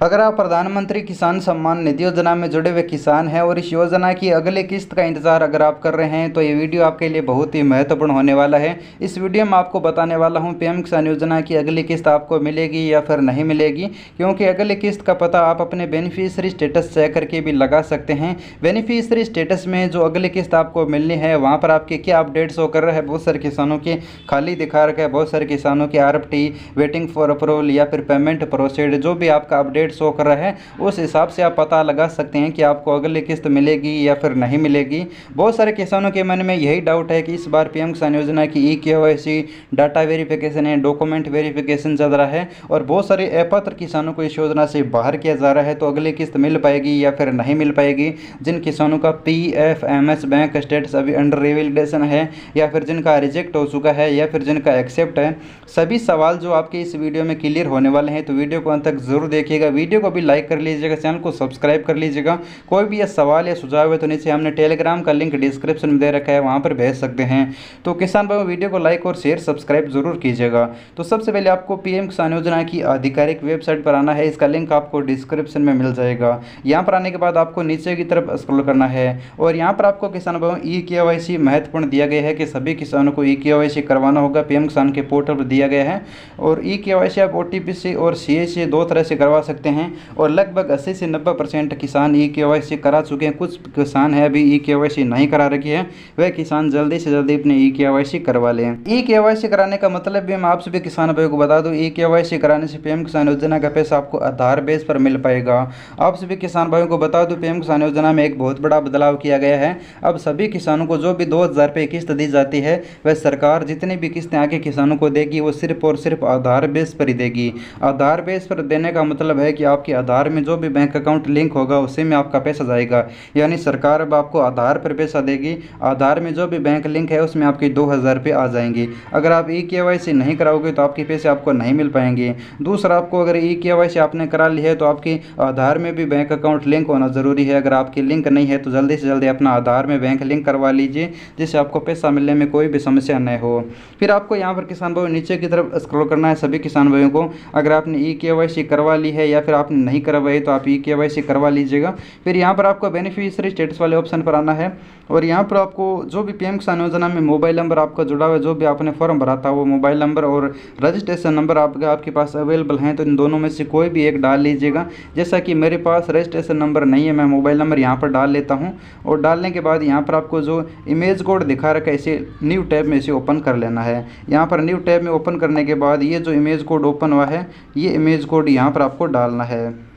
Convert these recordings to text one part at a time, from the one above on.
अगर आप प्रधानमंत्री किसान सम्मान निधि योजना में जुड़े हुए किसान हैं और इस योजना की अगली किस्त का इंतजार अगर आप कर रहे हैं तो ये वीडियो आपके लिए बहुत ही महत्वपूर्ण होने वाला है। इस वीडियो में आपको बताने वाला हूं पीएम किसान योजना की अगली किस्त आपको मिलेगी या फिर नहीं मिलेगी, क्योंकि अगली किस्त का पता आप अपने बेनिफिशियरी स्टेटस चेक करके भी लगा सकते हैं। बेनिफिशियरी स्टेटस में जो अगली किस्त आपको मिलनी है वहाँ पर आपके क्या अपडेट शो कर रहा है। बहुत सारे किसानों के खाली दिखा रखा है, बहुत सारे किसानों के RFT वेटिंग फॉर अप्रूवल या फिर पेमेंट प्रोसीड, जो भी आपका अपडेट शो कर रहा है उस हिसाब से आप पता लगा सकते हैं कि आपको अगली किस्त मिलेगी या फिर नहीं मिलेगी। बहुत सारे किसानों के मन में यही डाउट है कि इस बार पीएम किसान योजना की eKYC डाटा वेरिफिकेशन है, डॉक्यूमेंट वेरिफिकेशन चल रहा है और बहुत सारे अपात्र किसानों को इस योजना से बाहर किया जा रहा है, तो अगली किस्त मिल पाएगी या फिर नहीं मिल पाएगी। जिन किसानों का PFMS बैंक स्टेटस अभी अंडर रिवैलिडेशन है या फिर जिनका रिजेक्ट हो चुका है या फिर जिनका एक्सेप्ट है, सभी सवाल जो आपके इस वीडियो में क्लियर होने वाले हैं, तो वीडियो को अंत तक जरूर देखिएगा। वीडियो को भी लाइक कर लीजिएगा, चैनल को सब्सक्राइब कर लीजिएगा। कोई भी ये सवाल या सुझाव है तो नीचे हमने टेलीग्राम का लिंक डिस्क्रिप्शन में दे रखा है, वहाँ पर भेज सकते हैं। तो किसान भाई वीडियो को लाइक और शेयर सब्सक्राइब जरूर कीजिएगा। तो सबसे पहले आपको पीएम किसान योजना की आधिकारिक वेबसाइट पर आना है, इसका लिंक आपको डिस्क्रिप्शन में मिल जाएगा। यहाँ पर आने के बाद आपको नीचे की तरफ स्क्रॉल करना है और यहाँ पर आपको किसान भाई eKYC महत्वपूर्ण दिया गया है कि सभी किसानों को eKYC करवाना होगा, पीएम किसान के पोर्टल पर दिया गया है। और eKYC आप OTP से और CA से दो तरह से करवा सकते हैं और लगभग 80 से 90% किसान eKYC करा चुके हैं। कुछ किसान है अभी eKYC नहीं करा रखी है, वह किसान जल्दी से जल्दी अपने eKYC करवा लें। eKYC कराने का मतलब भी मैं आप सभी किसान भाइयों को बता दूं, eKYC कराने से पीएम किसान योजना का पैसा आपको आधार बेस पर मिल पाएगा। आप सभी किसान भाइयों को बता दूं, पीएम किसान योजना में एक बहुत बड़ा बदलाव किया गया है। अब सभी किसानों को जो भी 2000 रुपये किस्त दी जाती है, वह सरकार जितनी भी किस्तें आगे किसानों को देगी वो सिर्फ और सिर्फ आधार बेस पर ही देगी। आधार बेस पर देने का मतलब है कि आपके आधार में जो भी बैंक अकाउंट लिंक होगा उसी में आपका पैसा जाएगा। यानी सरकार अब आपको आधार पर पैसा देगी, आधार में जो भी बैंक लिंक है उसमें आपके 2000 रुपये आ जाएंगे। अगर आप eKYC नहीं कराओगे तो आपके पैसे आपको नहीं मिल पाएंगे। दूसरा, आपको अगर eKYC आपने करा ली है तो आपके आधार में भी बैंक अकाउंट लिंक होना ज़रूरी है। अगर आपकी लिंक नहीं है तो जल्दी से जल्दी अपना आधार में बैंक लिंक करवा लीजिए, जिससे आपको पैसा मिलने में कोई भी समस्या न हो। फिर आपको यहाँ पर किसान भाई नीचे की तरफ स्क्रॉल करना है सभी किसान भाइयों को। अगर आपने eKYC करवा ली है या फिर आपने नहीं करवाई तो आप eKYC करवा लीजिएगा। फिर यहाँ पर आपको बेनिफिशियरी स्टेटस वाले ऑप्शन पर आना है और यहाँ पर आपको जो भी पीएम किसान योजना में मोबाइल नंबर आपका जुड़ा हुआ है, जो भी आपने फॉर्म भरा था वो मोबाइल नंबर और रजिस्ट्रेशन नंबर आपके पास अवेलेबल हैं, तो इन दोनों में से कोई भी एक डाल लीजिएगा। जैसा कि मेरे पास रजिस्ट्रेशन नंबर नहीं है, मैं मोबाइल नंबर यहाँ पर डाल लेता हूँ और डालने के बाद यहाँ पर आपको जो इमेज कोड दिखा रखा है इसे न्यू टैब में इसे ओपन कर लेना है। यहाँ पर न्यू टैब में ओपन करने के बाद ये जो इमेज कोड ओपन हुआ है, ये इमेज कोड यहाँ पर आपको डालना है।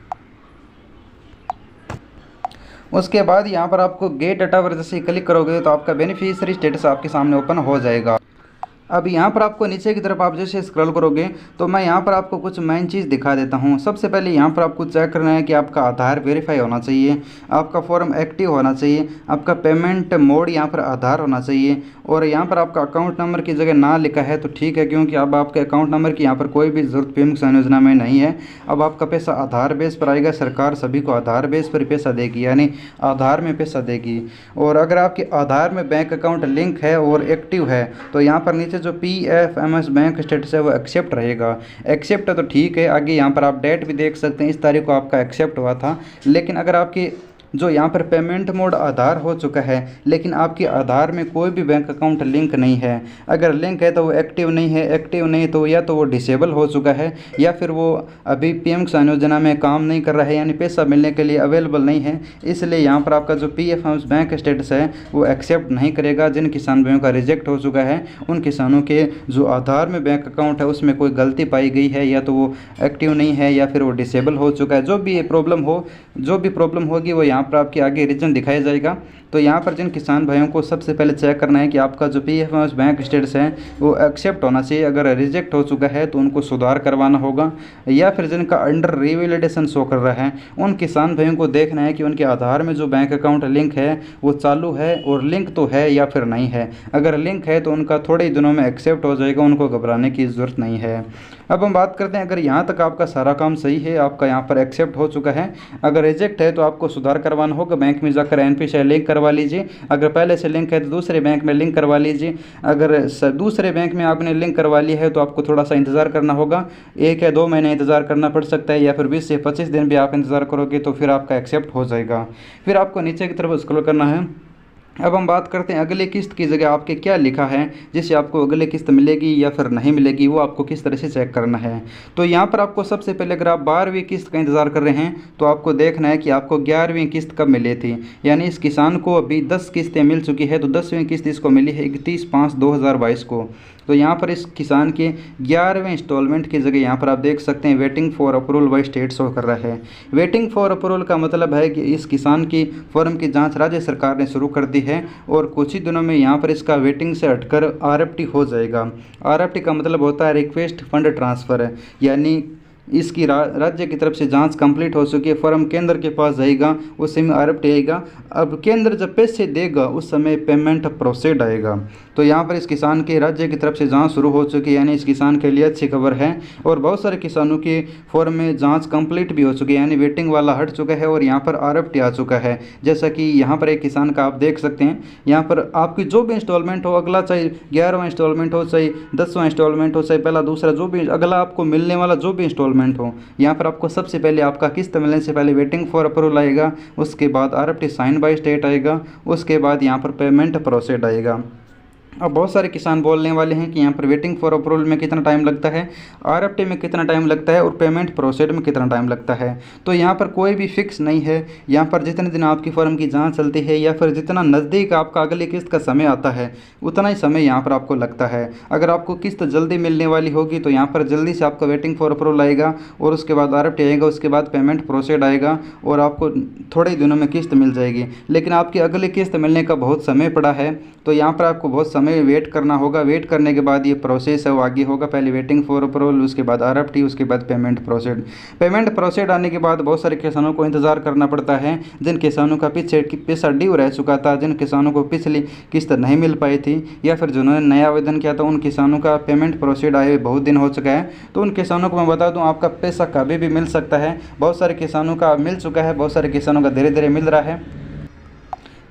उसके बाद यहाँ पर आपको गेट डाटा पर जैसे क्लिक करोगे तो आपका बेनिफिशियरी स्टेटस आपके सामने ओपन हो जाएगा। अब यहाँ पर आपको नीचे की तरफ आप जैसे स्क्रॉल करोगे तो मैं यहाँ पर आपको कुछ मेन चीज़ दिखा देता हूँ। सबसे पहले यहाँ पर आपको चेक करना है कि आपका आधार वेरीफाई होना चाहिए, आपका फॉर्म एक्टिव होना चाहिए, आपका पेमेंट मोड यहाँ पर आधार होना चाहिए और यहाँ पर आपका अकाउंट नंबर की जगह ना लिखा है तो ठीक है, क्योंकि अब आपके अकाउंट नंबर की यहाँ पर कोई भी ज़रूरत पीएम किसान योजना में नहीं है। अब आपका पैसा आधार बेस पर आएगा, सरकार सभी को आधार बेस पर पैसा देगी, यानी आधार में पैसा देगी। और अगर आपके आधार में बैंक अकाउंट लिंक है और एक्टिव है तो यहाँ पर नीचे जो PFMS बैंक स्टेटस है वो एक्सेप्ट रहेगा। एक्सेप्ट है तो ठीक है, आगे यहाँ पर आप डेट भी देख सकते हैं, इस तारीख को आपका एक्सेप्ट हुआ था। लेकिन अगर आपकी जो यहाँ पर पेमेंट मोड आधार हो चुका है लेकिन आपके आधार में कोई भी बैंक अकाउंट लिंक नहीं है, अगर लिंक है तो वो एक्टिव नहीं है, एक्टिव नहीं तो या तो वो डिसेबल हो चुका है या फिर वो अभी पीएम किसान योजना में काम नहीं कर रहा है, यानी पैसा मिलने के लिए अवेलेबल नहीं है। इसलिए यहाँ पर आपका जो PFMS बैंक स्टेटस है वो एक्सेप्ट नहीं करेगा। जिन किसान भाइयों का रिजेक्ट हो चुका है उन किसानों के जो आधार में बैंक अकाउंट है उसमें कोई गलती पाई गई है या तो वो एक्टिव नहीं है या फिर वो डिसेबल हो चुका है, जो भी प्रॉब्लम होगी वो यहाँ पर आपके आगे रीजन दिखाया जाएगा। तो यहाँ पर जिन किसान भाइयों को सबसे पहले चेक करना है कि आपका जो PFMS बैंक स्टेटस है वो एक्सेप्ट होना चाहिए। अगर रिजेक्ट हो चुका है तो उनको सुधार करवाना होगा, या फिर जिनका अंडर रिवैलिडेशन शो कर रहा है उन किसान भाइयों को देखना है कि उनके आधार में जो बैंक अकाउंट लिंक है वो चालू है और लिंक तो है या फिर नहीं है। अगर लिंक है तो उनका थोड़े ही दिनों में एक्सेप्ट हो जाएगा, उनको घबराने की ज़रूरत नहीं है। अब हम बात करते हैं, अगर यहाँ तक आपका सारा काम सही है, आपका यहाँ पर एक्सेप्ट हो चुका है, अगर रिजेक्ट है तो आपको सुधार करवाना होगा, बैंक में जाकर NPCI लिंक करवा करवा लीजिए। अगर पहले से लिंक है तो दूसरे बैंक में लिंक करवा लीजिए। अगर दूसरे बैंक में आपने लिंक करवा लिया है तो आपको थोड़ा सा इंतज़ार करना होगा, 1 या 2 महीने इंतज़ार करना पड़ सकता है, या फिर 20 से 25 दिन भी आप इंतज़ार करोगे तो फिर आपका एक्सेप्ट हो जाएगा। फिर आपको नीचे की तरफ स्क्रॉल करना है। अब हम बात करते हैं अगली किस्त की जगह आपके क्या लिखा है, जिससे आपको अगली किस्त मिलेगी या फिर नहीं मिलेगी, वो आपको किस तरह से चेक करना है। तो यहाँ पर आपको सबसे पहले अगर आप 12वीं किस्त का इंतज़ार कर रहे हैं तो आपको देखना है कि आपको 11वीं किस्त कब मिली थी। यानी इस किसान को अभी 10 किस्तें मिल चुकी है, तो 10वीं किस्त इसको मिली है 31/5/2022 को। तो यहाँ पर इस किसान के 11वें इंस्टॉलमेंट की जगह यहाँ पर आप देख सकते हैं waiting for approval by state show कर रहा है। वेटिंग फॉर अप्रूवल का मतलब है कि इस किसान की फॉर्म की जांच राज्य सरकार ने शुरू कर दी है और कुछ ही दिनों में यहाँ पर इसका वेटिंग से हटकर आरएफटी हो जाएगा। आरएफटी का मतलब होता है रिक्वेस्ट फंड ट्रांसफ़र, यानी इसकी राज्य की तरफ से जांच कंप्लीट हो चुकी है, फर्म केंद्र के पास जाएगा, उस समय आरएफटी आएगा। अब केंद्र जब पैसे देगा उस समय पेमेंट प्रोसीड आएगा। तो यहाँ पर इस किसान के राज्य की तरफ से जांच शुरू हो चुकी है, यानी इस किसान के लिए अच्छी खबर है। और बहुत सारे किसानों के फॉर्म में जांच कंप्लीट भी हो चुकी है, यानी वेटिंग वाला हट चुका है और यहाँ पर आरएफटी आ चुका है। जैसा कि यहाँ पर एक किसान का आप देख सकते हैं, यहाँ पर आपकी जो भी इंस्टॉलमेंट हो, अगला चाहे 11वां इंस्टॉलमेंट हो, चाहे 10वां इंस्टॉलमेंट हो, चाहे पहला दूसरा, जो भी अगला आपको मिलने वाला जो भी इंस्टॉलमेंट हो, यहाँ पर आपको सबसे पहले आपका किस्त मिलने से पहले वेटिंग फॉर अप्रूवल आएगा, उसके बाद आरएफटी साइन बाय स्टेट आएगा, उसके बाद यहाँ पर पेमेंट प्रोसीड आएगा। अब बहुत सारे किसान बोलने वाले हैं कि यहाँ पर वेटिंग फॉर अप्रूवल में कितना टाइम लगता है, आरएफटी में कितना टाइम लगता है और पेमेंट प्रोसीड में कितना टाइम लगता है। तो यहाँ पर कोई भी फिक्स नहीं है। यहाँ पर जितने दिन आपकी फर्म की जांच चलती है या फिर जितना नज़दीक आपका अगली किस्त का समय आता है उतना ही समय यहाँ पर आपको लगता है। अगर आपको किस्त जल्दी मिलने वाली होगी तो यहाँ पर जल्दी से आपका वेटिंग फॉर अप्रूवल आएगा और उसके बाद आरएफटी आएगा, उसके बाद पेमेंट प्रोसीड आएगा और आपको थोड़े ही दिनों में किस्त मिल जाएगी। लेकिन आपकी अगली किस्त मिलने का बहुत समय पड़ा है, तो यहाँ पर आपको बहुत समय वेट करना होगा। वेट करने के बाद ये प्रोसेस है वो आगे होगा, पहले वेटिंग फॉर अप्रूवल, उसके बाद आरएफटी, उसके बाद पेमेंट प्रोसीड। पेमेंट प्रोसीड आने के बाद बहुत सारे किसानों को इंतज़ार करना पड़ता है। जिन किसानों का पीछे पैसा ड्यू रह चुका था, जिन किसानों को पिछली किस्त नहीं मिल पाई थी या फिर जिन्होंने नया आवेदन किया था, उन किसानों का पेमेंट प्रोसीड आए बहुत दिन हो चुका है। तो उन किसानों को मैं बता दूँ आपका पैसा कभी भी मिल सकता है। बहुत सारे किसानों का मिल चुका है, बहुत सारे किसानों का धीरे धीरे मिल रहा है,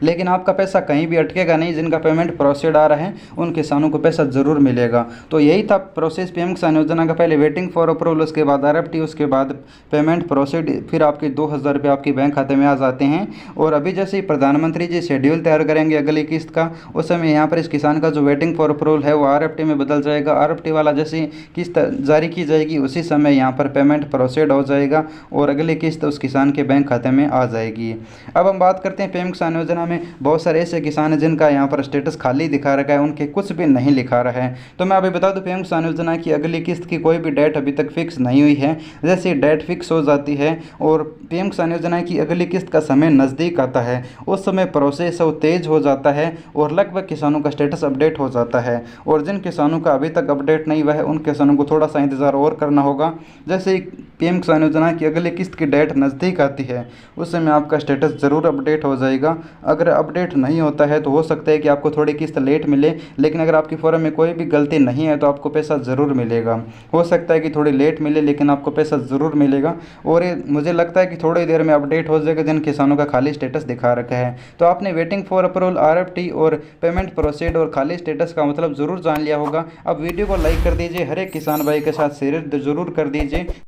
लेकिन आपका पैसा कहीं भी अटकेगा नहीं। जिनका पेमेंट प्रोसीड आ रहा है उन किसानों को पैसा ज़रूर मिलेगा। तो यही था प्रोसेस पीएम किसान योजना का, पहले वेटिंग फॉर अप्रूवल, उसके बाद आरएफटी, उसके बाद पेमेंट प्रोसीड, फिर आपके 2000 रुपये आपके बैंक खाते में आ जाते हैं। और अभी जैसे ही प्रधानमंत्री जी शेड्यूल तैयार करेंगे अगली किस्त का, उस समय यहाँ पर इस किसान का जो वेटिंग फॉर अप्रूवल है वो आरएफटी में बदल जाएगा। आरएफटी वाला जैसे किस्त जारी की जाएगी उसी समय यहाँ पर पेमेंट प्रोसीड हो जाएगा और अगली किस्त उस किसान के बैंक खाते में आ जाएगी। अब हम बात करते हैं पीएम किसान योजना में बहुत सारे ऐसे किसान हैं जिनका यहाँ पर स्टेटस खाली दिखा रखा है, उनके कुछ भी नहीं लिखा रहा है। तो मैं अभी बता दूं पीएम किसान योजना की अगली किस्त की कोई भी डेट अभी तक फिक्स नहीं हुई है। जैसे डेट फिक्स हो जाती है और पीएम किसान योजना की अगली किस्त का समय नज़दीक आता है, उस समय प्रोसेस वो तेज़ हो जाता है और लगभग किसानों का स्टेटस अपडेट हो जाता है। और जिन किसानों का अभी तक अपडेट नहीं हुआ है उन किसानों को थोड़ा सा इंतज़ार और करना होगा। जैसे ही पीएम किसान योजना की अगली किस्त की डेट नज़दीक आती है उस समय आपका स्टेटस ज़रूर अपडेट हो जाएगा। अगर अपडेट नहीं होता है तो हो सकता है कि आपको थोड़ी किस्त लेट मिले, लेकिन अगर आपकी फॉर्म में कोई भी गलती नहीं है तो आपको पैसा ज़रूर मिलेगा। हो सकता है कि थोड़ी लेट मिले लेकिन आपको पैसा ज़रूर मिलेगा। और ये मुझे लगता है कि थोड़ी देर में अपडेट हो जाएगा जिन किसानों का खाली स्टेटस दिखा रखा है। तो आपने वेटिंग फॉर अप्रूवल, आरएफटी और पेमेंट प्रोसीड और खाली स्टेटस का मतलब ज़रूर जान लिया होगा। अब वीडियो को लाइक कर दीजिए, हर एक किसान भाई के साथ शेयर ज़रूर कर दीजिए।